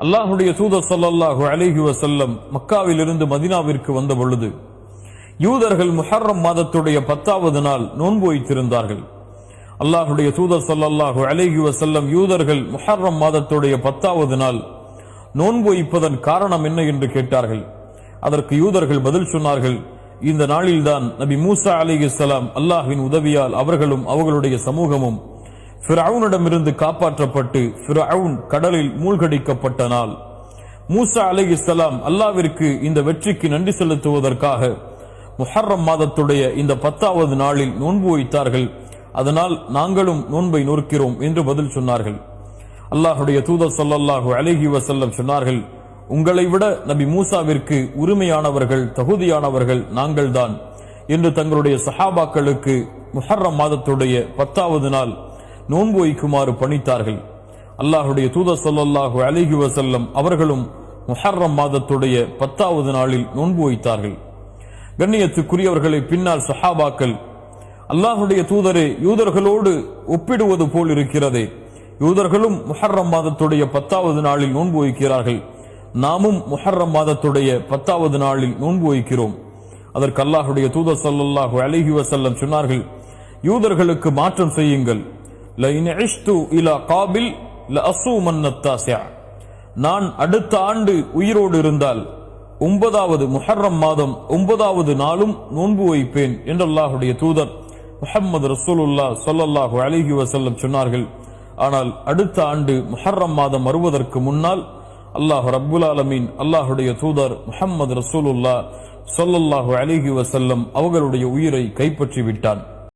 அல்லாஹுடைய தூதர் ஸல்லல்லாஹு அலைஹி வஸல்லம் மக்காவிலிருந்து மதீனாவிற்கு வந்த பொழுது யூதர்கள் முஹர்ரம் மாதத்துடைய 10வது நாள் நோன்பு வைத்திருந்தார்கள். அல்லாஹுடைய தூதர் ஸல்லல்லாஹு அலைஹி வஸல்லம் யூதர்கள் முஹர்ரம் மாதத்துடைய 10வது நாள் நோன்பு வைப்பதன் காரணம் என்ன என்று கேட்டார்கள். அதற்கு யூதர்கள் பதில் சொன்னார்கள், இந்த நாளில்தான் நபி மூசா அலைஹிஸ்ஸலாம் அல்லாஹ்வின் உதவியால் அவர்களும் அவர்களுடைய சமூகமும் ஃபிரௌனிடமிருந்து காப்பாற்றப்பட்டு ஃபிரௌன் கடலில் மூழ்கடிக்கப்பட்ட நாள். மூசா அலைஹிஸ்ஸலாம் அல்லாஹ்விற்கு இந்த வெற்றிக்கு நன்றி செலுத்துவதற்காக முஹர்ரம் மாதத்துடைய இந்த 10வது நாளில் நோன்பு வைத்தார்கள். அதனால் நாங்களும் நோன்பை நோக்கிறோம் என்று பதில் சொன்னார்கள். அல்லாஹுடைய தூதர் ஸல்லல்லாஹு அலைஹி வஸல்லம் சொன்னார்கள், உங்களை விட நபி மூசாவிற்கு உரிமையானவர்கள் தகுதியானவர்கள் நாங்கள்தான் என்று தங்களுடைய சஹாபாக்களுக்கு முஹர்ரம் மாதத்துடைய 10வது நாள் நோன்பு வைக்குமாறு பணித்தார்கள். அல்லாஹுடைய தூதர் ஸல்லல்லாஹு அலைஹி வஸல்லம் அவர்களும் முஹர்ரம் மாதத்துடைய 10வது நாளில் நோன்பு வைத்தார்கள். கண்ணியத்துக்குரியவர்களை பின்னால் சஹாபாக்கள், அல்லாஹுடைய தூதரே, யூதர்களோடு ஒப்பிடுவது போல் இருக்கிறதே, யூதர்களும் முஹர்ரம் மாதத்துடைய 10வது நாளில் நோன்பு வைக்கிறார்கள், நாமும் முஹர்ரம் மாதத்துடைய 10வது நாளில் நோன்பு வைக்கிறோம். அதற்கு அல்லாஹுடைய தூதர் ஸல்லல்லாஹு அலைஹி வஸல்லம் சொன்னார்கள், யூதர்களுக்கு மாற்றம் செய்யுங்கள். லஇன் இஷ்து இலா காபில் லஅஸூமன்ன التاسع, நான் அடுத்த ஆண்டு உயிரோடு இருந்தால் 9வது முஹர்ரம் மாதம் 9வது நாளும் நோன்பு வைப்பேன் என்று அல்லாஹுடைய தூதர் முஹம்மது ரசூலுல்லாஹ் ஸல்லல்லாஹு அலைஹி வஸல்லம் சொன்னார்கள். ஆனால் அடுத்த ஆண்டு முஹர்ரம் மாதம் வருவதற்கு முன்னால் அல்லாஹ் ரப்புல் ஆலமீன் அல்லாஹுடைய தூதர் முஹம்மது ரசூலுல்லாஹ் ஸல்லல்லாஹு அலைஹி வஸல்லம் அவர்களுடைய உயிரை கைப்பற்றி விட்டான்.